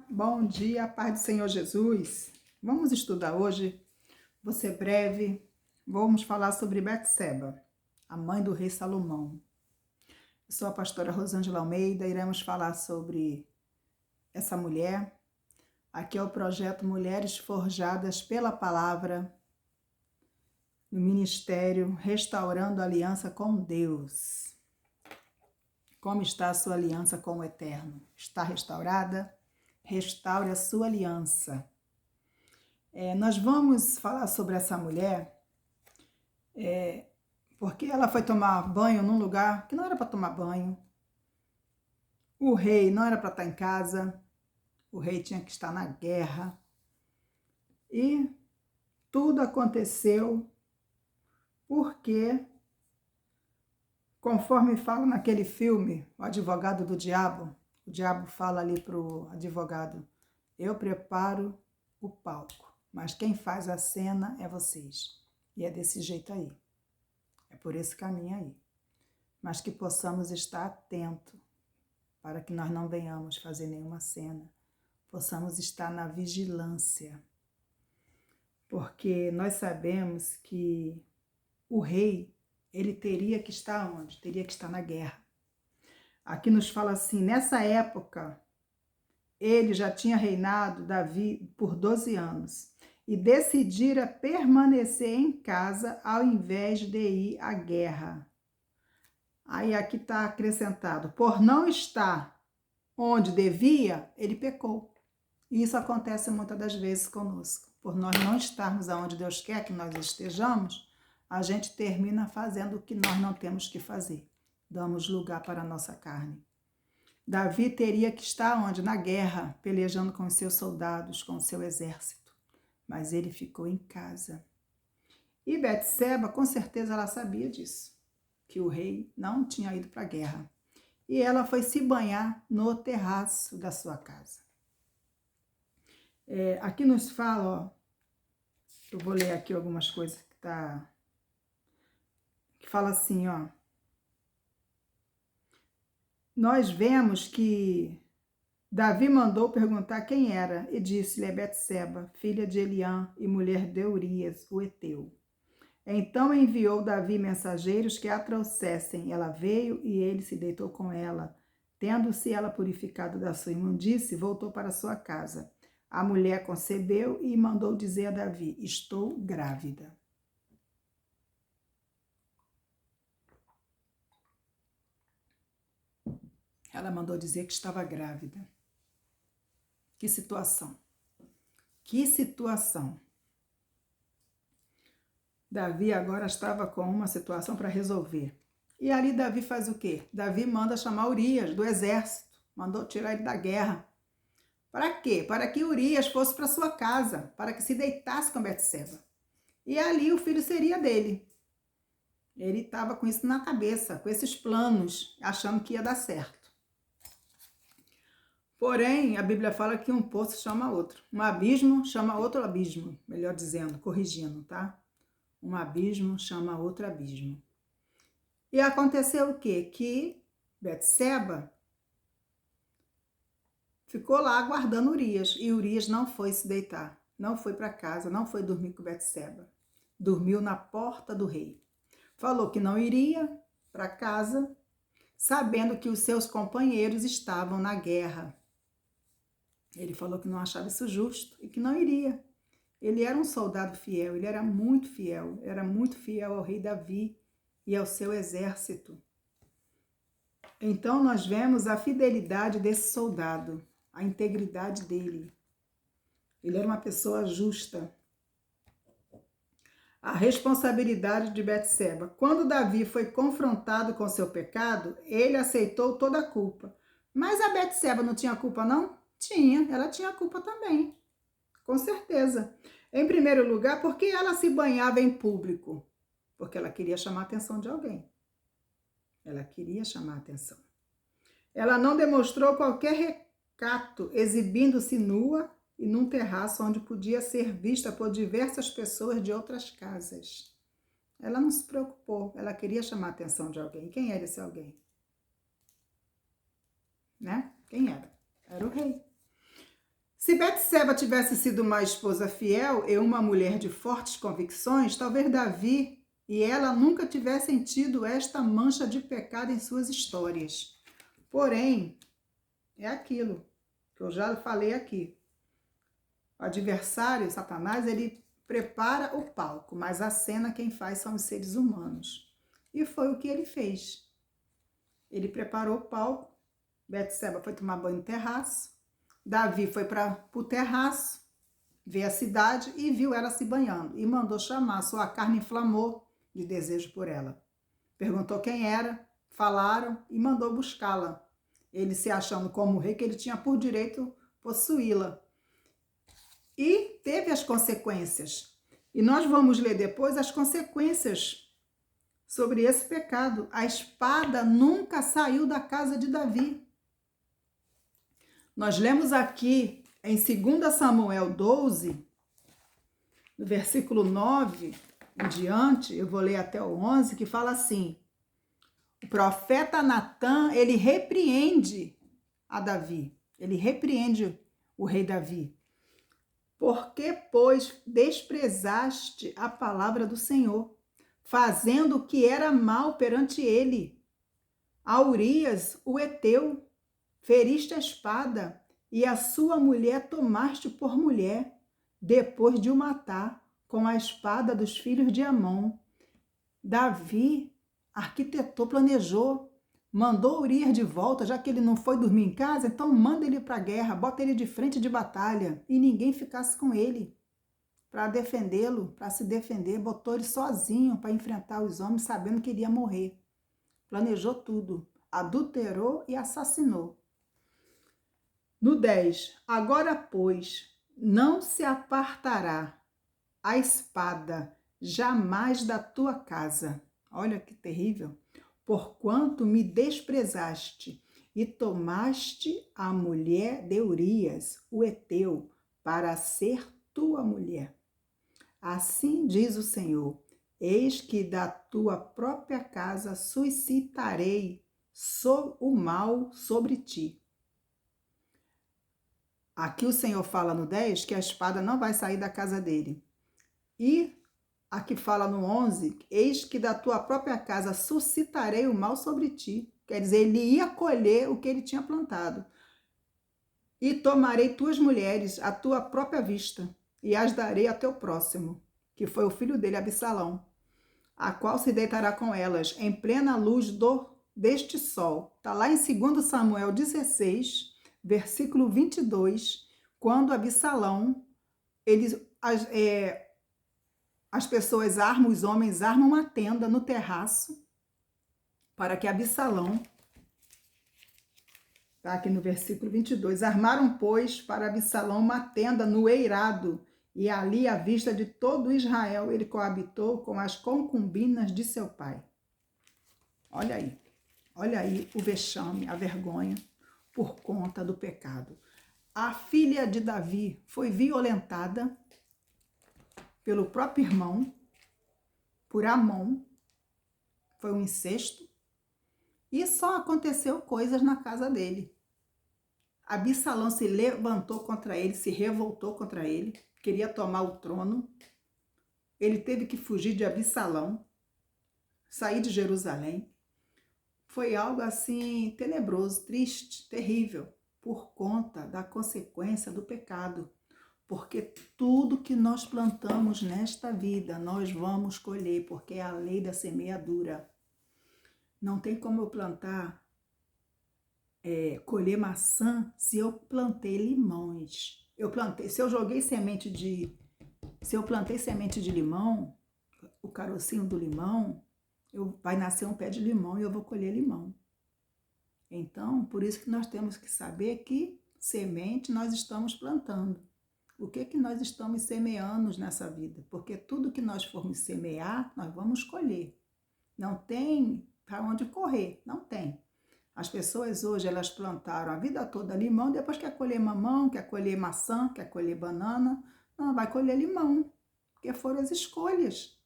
Bom dia, paz do Senhor Jesus. Vamos estudar hoje, vou ser breve, vamos falar sobre Betseba, a mãe do rei Salomão. Eu sou a pastora Rosângela Almeida, iremos falar sobre essa mulher. Aqui é o projeto Mulheres Forjadas pela Palavra, no ministério Restaurando a Aliança com Deus. Como está a sua aliança com o Eterno? Está restaurada? Restaure a sua aliança. Nós vamos falar sobre essa mulher, porque ela foi tomar banho num lugar que não era para tomar banho. O rei não era para estar em casa, o rei tinha que estar na guerra. E tudo aconteceu porque, conforme fala naquele filme, O Advogado do Diabo, o diabo fala ali para o advogado: eu preparo o palco, mas quem faz a cena é vocês. E é desse jeito aí. É por esse caminho aí. Mas que possamos estar atentos para que nós não venhamos fazer nenhuma cena. Possamos estar na vigilância. Porque nós sabemos que o rei, ele teria que estar onde? Teria que estar na guerra. Aqui nos fala assim, nessa época, ele já tinha reinado, Davi, por 12 anos. E decidira permanecer em casa ao invés de ir à guerra. Aí aqui está acrescentado, por não estar onde devia, ele pecou. E isso acontece muitas das vezes conosco. Por nós não estarmos aonde Deus quer que nós estejamos, a gente termina fazendo o que nós não temos que fazer. Damos lugar para a nossa carne. Davi teria que estar onde? Na guerra, pelejando com os seus soldados, com o seu exército. Mas ele ficou em casa. E Betseba, com certeza, ela sabia disso, que o rei não tinha ido para a guerra. E ela foi se banhar no terraço da sua casa. Aqui nos fala, ó, eu vou ler aqui algumas coisas que fala assim, ó. Nós vemos que Davi mandou perguntar quem era e disse-lhe: é Betseba, filha de Eliã e mulher de Urias, o heteu. Então enviou Davi mensageiros que a trouxessem. Ela veio e ele se deitou com ela. Tendo-se ela purificado da sua imundície, voltou para sua casa. A mulher concebeu e mandou dizer a Davi: estou grávida. Ela mandou dizer que estava grávida. Que situação! Que situação! Davi agora estava com uma situação para resolver. E ali Davi faz o quê? Davi manda chamar Urias do exército, mandou tirar ele da guerra. Para quê? Para que Urias fosse para sua casa, para que se deitasse com Betseba. E ali o filho seria dele. Ele estava com isso na cabeça, com esses planos, achando que ia dar certo. Porém, a Bíblia fala que um poço chama outro. Um abismo chama outro abismo, melhor dizendo, corrigindo, tá? Um abismo chama outro abismo. E aconteceu o quê? Que Betseba ficou lá aguardando Urias. E Urias não foi se deitar, não foi para casa, não foi dormir com Betseba. Dormiu na porta do rei. Falou que não iria para casa, sabendo que os seus companheiros estavam na guerra. Ele falou que não achava isso justo e que não iria. Ele era um soldado fiel, ele era muito fiel ao rei Davi e ao seu exército. Então nós vemos a fidelidade desse soldado, a integridade dele. Ele era uma pessoa justa. A responsabilidade de Betseba. Quando Davi foi confrontado com seu pecado, ele aceitou toda a culpa. Mas a Betseba não tinha culpa, não? Tinha, ela tinha culpa também, com certeza. Em primeiro lugar, porque ela se banhava em público? Porque ela queria chamar a atenção de alguém. Ela queria chamar a atenção. Ela não demonstrou qualquer recato, exibindo-se nua e num terraço onde podia ser vista por diversas pessoas de outras casas. Ela não se preocupou, ela queria chamar a atenção de alguém. Quem era esse alguém? Né? Quem era? Era o rei. Se Betseba tivesse sido uma esposa fiel e uma mulher de fortes convicções, talvez Davi e ela nunca tivessem tido esta mancha de pecado em suas histórias. Porém, é aquilo que eu já falei aqui. O adversário, Satanás, ele prepara o palco, mas a cena quem faz são os seres humanos. E foi o que ele fez. Ele preparou o palco, Betseba foi tomar banho no terraço, Davi foi para o terraço, ver a cidade e viu ela se banhando e mandou chamar. Sua carne inflamou de desejo por ela. Perguntou quem era, falaram e mandou buscá-la. Ele se achando como rei, que ele tinha por direito possuí-la. E teve as consequências. E nós vamos ler depois as consequências sobre esse pecado. A espada nunca saiu da casa de Davi. Nós lemos aqui em 2 Samuel 12, no versículo 9 em diante, eu vou ler até o 11, que fala assim: o profeta Natã, ele repreende a Davi, ele repreende o rei Davi. Por que, pois, desprezaste a palavra do Senhor, fazendo o que era mal perante ele? A Urias, o heteu, feriste a espada, e a sua mulher tomaste por mulher, depois de o matar com a espada dos filhos de Amon. Davi arquitetou, planejou, mandou Urias de volta, já que ele não foi dormir em casa, então manda ele para a guerra, bota ele de frente de batalha, e ninguém ficasse com ele para defendê-lo, para se defender, botou ele sozinho para enfrentar os homens, sabendo que iria morrer. Planejou tudo, adulterou e assassinou. No 10, agora, pois, não se apartará a espada jamais da tua casa. Olha que terrível. Porquanto me desprezaste e tomaste a mulher de Urias, o heteu, para ser tua mulher. Assim diz o Senhor: eis que da tua própria casa suscitarei o mal sobre ti. Aqui o Senhor fala no 10 que a espada não vai sair da casa dele. E aqui fala no 11, eis que da tua própria casa suscitarei o mal sobre ti. Quer dizer, ele ia colher o que ele tinha plantado. E tomarei tuas mulheres à tua própria vista, e as darei a teu próximo, que foi o filho dele, Absalão, a qual se deitará com elas, em plena luz deste sol. Está lá em 2 Samuel 16, versículo 22, quando Absalão, as pessoas armam, os homens armam uma tenda no terraço para que Absalão, está aqui no versículo 22, armaram, pois, para Absalão uma tenda no eirado, e ali, à vista de todo Israel, ele coabitou com as concubinas de seu pai. Olha aí o vexame, a vergonha, por conta do pecado. A filha de Davi foi violentada pelo próprio irmão, por Amon, foi um incesto, e só aconteceu coisas na casa dele. Absalão se levantou contra ele, se revoltou contra ele, queria tomar o trono. Ele teve que fugir de Absalão, sair de Jerusalém. Foi algo assim tenebroso, triste, terrível, por conta da consequência do pecado. Porque tudo que nós plantamos nesta vida, nós vamos colher, porque é a lei da semeadura. Não tem como eu colher maçã se eu plantei limões. Se eu plantei semente de limão, o carocinho do limão, vai nascer um pé de limão e eu vou colher limão. Então, por isso que nós temos que saber que semente nós estamos plantando. O que nós estamos semeando nessa vida? Porque tudo que nós formos semear, nós vamos colher. Não tem para onde correr, não tem. As pessoas hoje, elas plantaram a vida toda limão, depois quer colher mamão, quer colher maçã, quer colher banana. Não, vai colher limão, porque foram as escolhas.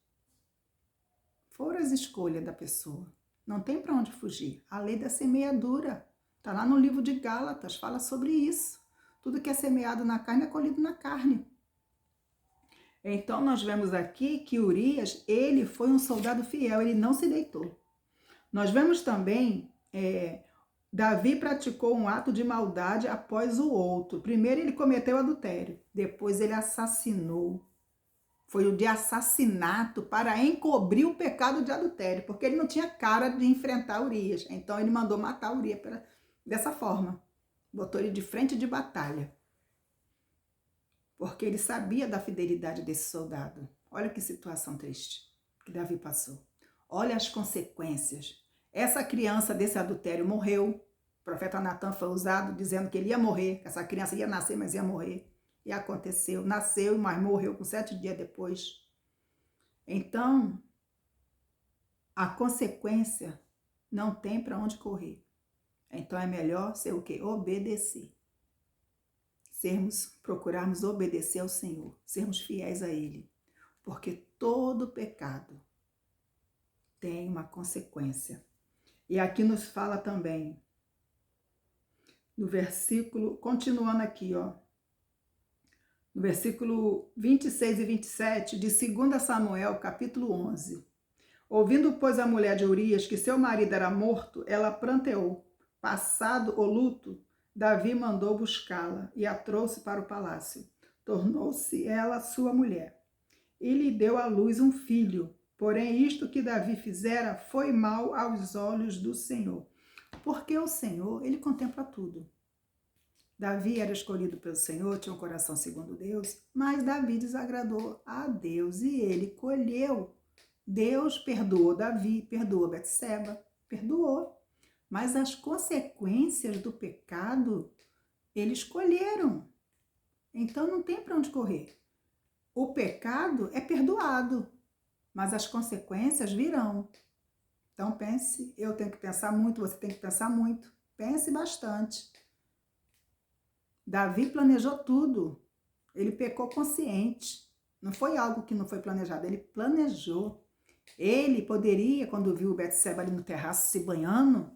Foram as escolhas da pessoa. Não tem para onde fugir. A lei da semeadura está lá no livro de Gálatas, fala sobre isso. Tudo que é semeado na carne é colhido na carne. Então, nós vemos aqui que Urias, ele foi um soldado fiel, ele não se deitou. Nós vemos também, Davi praticou um ato de maldade após o outro. Primeiro ele cometeu adultério, depois ele assassinou. Foi o de assassinato para encobrir o pecado de adultério, porque ele não tinha cara de enfrentar Urias. Então ele mandou matar Urias dessa forma. Botou ele de frente de batalha. Porque ele sabia da fidelidade desse soldado. Olha que situação triste que Davi passou. Olha as consequências. Essa criança desse adultério morreu. O profeta Natan foi usado dizendo que ele ia morrer, que essa criança ia nascer, mas ia morrer. E aconteceu. Nasceu, mas morreu com 7 dias depois. Então, a consequência não tem para onde correr. Então é melhor ser o quê? Obedecer. Procurarmos obedecer ao Senhor, sermos fiéis a Ele. Porque todo pecado tem uma consequência. E aqui nos fala também, no versículo, continuando aqui, ó, no versículo 26 e 27 de 2 Samuel, capítulo 11. Ouvindo, pois, a mulher de Urias que seu marido era morto, ela pranteou. Passado o luto, Davi mandou buscá-la e a trouxe para o palácio. Tornou-se ela sua mulher. E lhe deu à luz um filho. Porém, isto que Davi fizera foi mal aos olhos do Senhor. Porque o Senhor, ele contempla tudo. Davi era escolhido pelo Senhor, tinha um coração segundo Deus, mas Davi desagradou a Deus e ele colheu. Deus perdoou Davi, perdoou Betseba, perdoou. Mas as consequências do pecado, eles colheram. Então não tem para onde correr. O pecado é perdoado, mas as consequências virão. Então pense, eu tenho que pensar muito, você tem que pensar muito. Pense bastante. Davi planejou tudo. Ele pecou consciente. Não foi algo que não foi planejado, ele planejou. Ele poderia, quando viu o Betseba ali no terraço se banhando,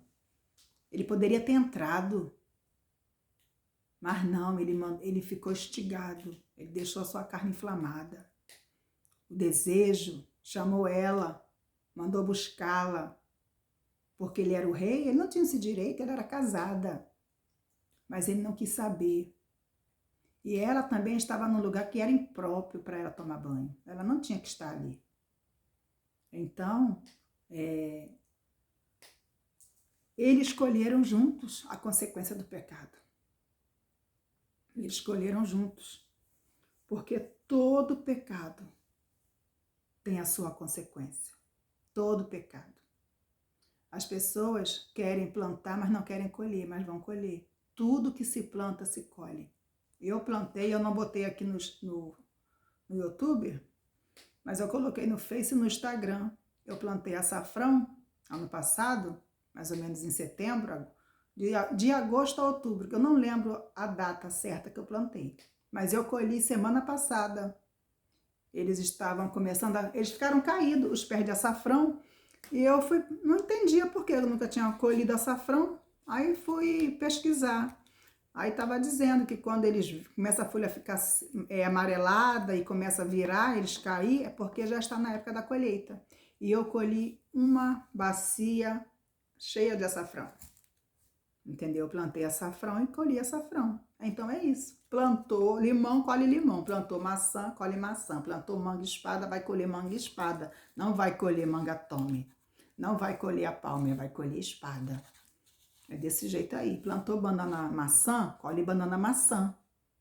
ele poderia ter entrado. Mas não, ele ficou instigado. Ele deixou a sua carne inflamada. O desejo chamou ela, mandou buscá-la. Porque ele era o rei, ele não tinha esse direito, ela era casada. Mas ele não quis saber. E ela também estava num lugar que era impróprio para ela tomar banho. Ela não tinha que estar ali. Então, eles escolheram juntos a consequência do pecado. Eles escolheram juntos. Porque todo pecado tem a sua consequência. Todo pecado. As pessoas querem plantar, mas não querem colher, mas vão colher. Tudo que se planta, se colhe. Eu plantei, eu não botei aqui no YouTube, mas eu coloquei no Face e no Instagram. Eu plantei açafrão ano passado, mais ou menos em setembro, de agosto a outubro, que eu não lembro a data certa que eu plantei. Mas eu colhi semana passada. Eles estavam começando, eles ficaram caídos, os pés de açafrão, e eu não entendia por que eu nunca tinha colhido açafrão. Aí fui pesquisar. Aí estava dizendo que quando eles começa a folha a ficar amarelada e começa a virar, eles cair, é porque já está na época da colheita. E eu colhi uma bacia cheia de açafrão. Entendeu? Eu plantei açafrão e colhi açafrão. Então é isso. Plantou limão, colhe limão. Plantou maçã, colhe maçã. Plantou manga espada, vai colher manga espada. Não vai colher manga tome. Não vai colher a palma, vai colher espada. É desse jeito aí. Plantou banana maçã, colhe banana maçã.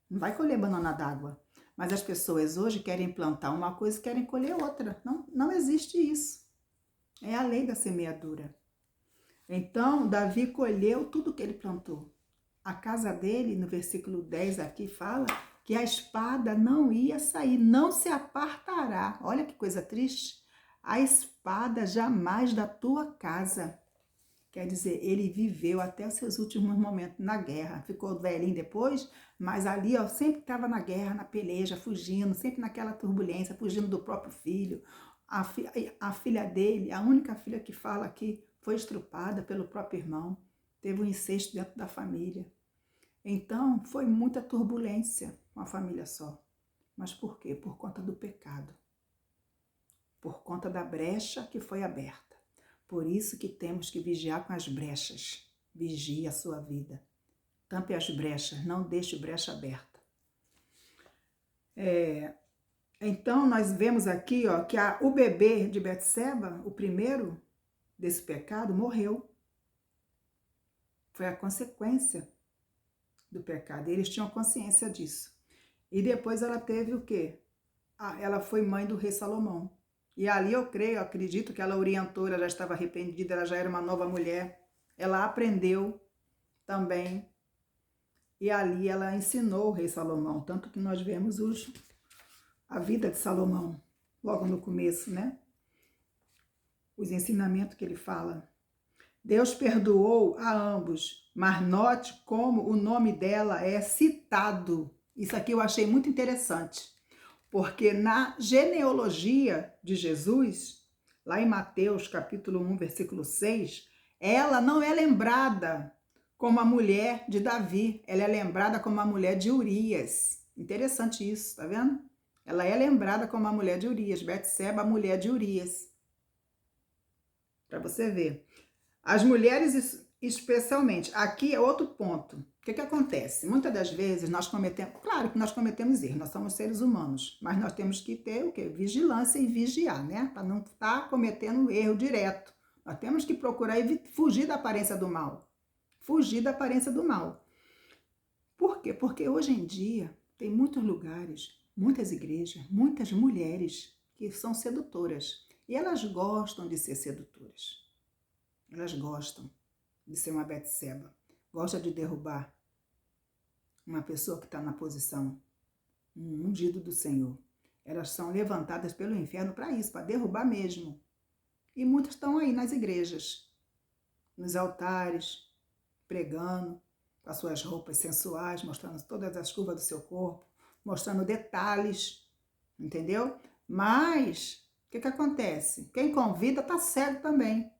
Não vai colher banana d'água. Mas as pessoas hoje querem plantar uma coisa e querem colher outra. Não existe isso. É a lei da semeadura. Então, Davi colheu tudo que ele plantou. A casa dele, no versículo 10 aqui, fala que a espada não ia sair, não se apartará. Olha que coisa triste. A espada jamais da tua casa. Quer dizer, ele viveu até os seus últimos momentos na guerra. Ficou velhinho depois, mas ali ó, sempre estava na guerra, na peleja, fugindo, sempre naquela turbulência, fugindo do próprio filho. A filha dele, a única filha que fala aqui, foi estrupada pelo próprio irmão. Teve um incesto dentro da família. Então, foi muita turbulência, uma família só. Mas por quê? Por conta do pecado. Por conta da brecha que foi aberta. Por isso que temos que vigiar com as brechas. Vigie a sua vida. Tampe as brechas, não deixe brecha aberta. Então, nós vemos aqui ó, que o bebê de Betseba, o primeiro desse pecado, morreu. Foi a consequência do pecado. Eles tinham consciência disso. E depois ela teve o quê? Ela foi mãe do rei Salomão. E ali eu creio, eu acredito que ela orientou, ela já estava arrependida, ela já era uma nova mulher. Ela aprendeu também. E ali ela ensinou o rei Salomão. Tanto que nós vemos a vida de Salomão, logo no começo, né? Os ensinamentos que ele fala. Deus perdoou a ambos, mas note como o nome dela é citado. Isso aqui eu achei muito interessante, porque na genealogia de Jesus, lá em Mateus capítulo 1, versículo 6, ela não é lembrada como a mulher de Davi, ela é lembrada como a mulher de Urias. Interessante isso, tá vendo? Ela é lembrada como a mulher de Urias, Betseba, a mulher de Urias. Para você ver. As mulheres, especialmente, aqui é outro ponto. O que acontece? Muitas das vezes nós cometemos, claro que nós cometemos erros, nós somos seres humanos, mas nós temos que ter o quê? Vigilância e vigiar, né? Para não estar cometendo erro direto. Nós temos que procurar fugir da aparência do mal. Fugir da aparência do mal. Por quê? Porque hoje em dia tem muitos lugares, muitas igrejas, muitas mulheres que são sedutoras. E elas gostam de ser sedutoras. Elas gostam de ser uma Betseba. Gostam de derrubar uma pessoa que está na posição, um ungido do Senhor. Elas são levantadas pelo inferno para isso, para derrubar mesmo. E muitas estão aí nas igrejas, nos altares, pregando, com as suas roupas sensuais, mostrando todas as curvas do seu corpo, mostrando detalhes, entendeu? Mas, o que acontece? Quem convida está cego também.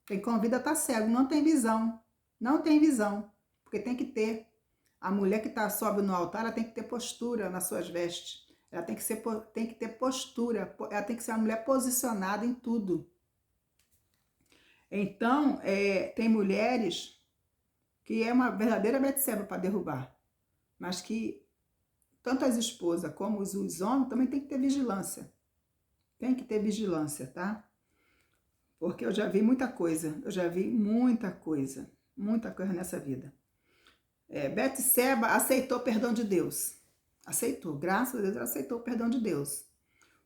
Quem convida está cego, não tem visão. Não tem visão. Porque tem que ter. A mulher que sobe no altar, ela tem que ter postura nas suas vestes. Ela tem que ter postura. Ela tem que ser uma mulher posicionada em tudo. Então, tem mulheres que é uma verdadeira Betseba para derrubar. Mas que tanto as esposas como os homens também tem que ter vigilância. Tem que ter vigilância, tá? Porque eu já vi muita coisa, muita coisa nessa vida. Betseba aceitou o perdão de Deus. Aceitou, graças a Deus ela aceitou o perdão de Deus.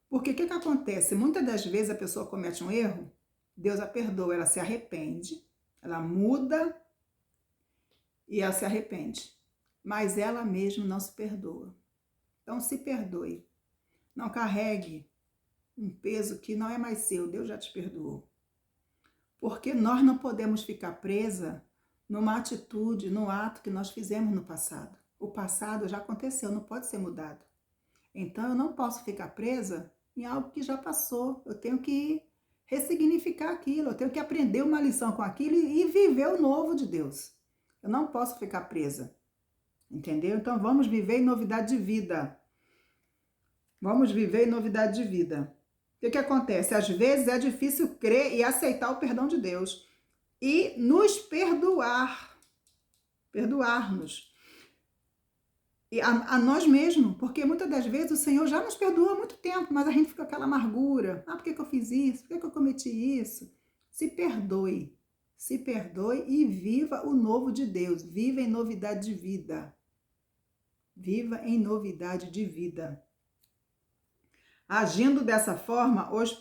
Porque o que acontece? Muitas das vezes a pessoa comete um erro, Deus a perdoa, ela se arrepende, ela muda e ela se arrepende. Mas ela mesma não se perdoa. Então se perdoe. Não carregue um peso que não é mais seu, Deus já te perdoou. Porque nós não podemos ficar presa numa atitude, num ato que nós fizemos no passado. O passado já aconteceu, não pode ser mudado. Então eu não posso ficar presa em algo que já passou. Eu tenho que ressignificar aquilo, eu tenho que aprender uma lição com aquilo e viver o novo de Deus. Eu não posso ficar presa. Entendeu? Então vamos viver em novidade de vida. Vamos viver em novidade de vida. O que acontece? Às vezes é difícil crer e aceitar o perdão de Deus. E nos perdoar-nos. E a nós mesmos, porque muitas das vezes o Senhor já nos perdoou há muito tempo, mas a gente fica com aquela amargura. Por que eu fiz isso? Por que eu cometi isso? Se perdoe e viva o novo de Deus. Viva em novidade de vida. Viva em novidade de vida. Agindo dessa forma, hoje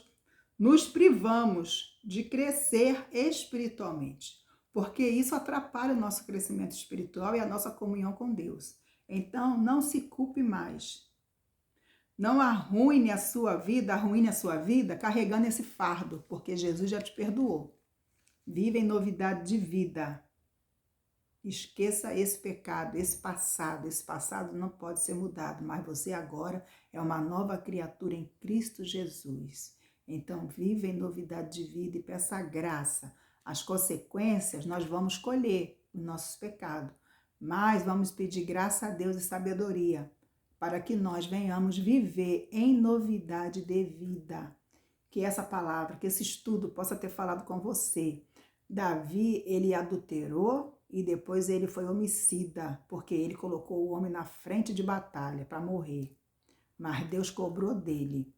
nos privamos de crescer espiritualmente, porque isso atrapalha o nosso crescimento espiritual e a nossa comunhão com Deus. Então, não se culpe mais. Não arruine a sua vida carregando esse fardo, porque Jesus já te perdoou. Viva em novidade de vida. Esqueça esse pecado, esse passado. Esse passado não pode ser mudado, mas você agora é uma nova criatura em Cristo Jesus. Então, viva em novidade de vida e peça graça. As consequências nós vamos colher os nossos pecados, mas vamos pedir graça a Deus e sabedoria para que nós venhamos viver em novidade de vida. Que essa palavra, que esse estudo possa ter falado com você. Davi, ele adulterou e depois ele foi homicida, porque ele colocou o homem na frente de batalha para morrer. Mas Deus cobrou dele.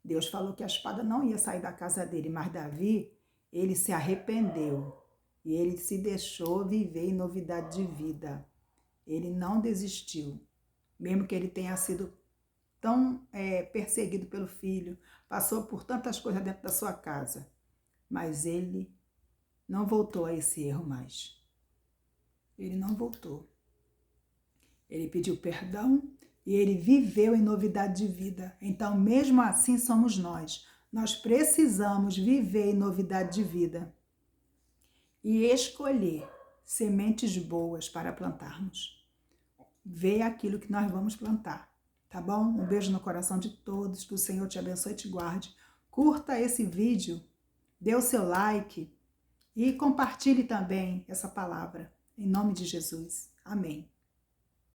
Deus falou que a espada não ia sair da casa dele, mas Davi, ele se arrependeu e ele se deixou viver em novidade de vida. Ele não desistiu, mesmo que ele tenha sido tão perseguido pelo filho, passou por tantas coisas dentro da sua casa, mas ele não voltou a esse erro mais. Ele não voltou. Ele pediu perdão e ele viveu em novidade de vida. Então, mesmo assim somos nós. Nós precisamos viver em novidade de vida e escolher sementes boas para plantarmos. Ver aquilo que nós vamos plantar, tá bom? Um beijo no coração de todos, que o Senhor te abençoe e te guarde. Curta esse vídeo, dê o seu like e compartilhe também essa palavra. Em nome de Jesus. Amém.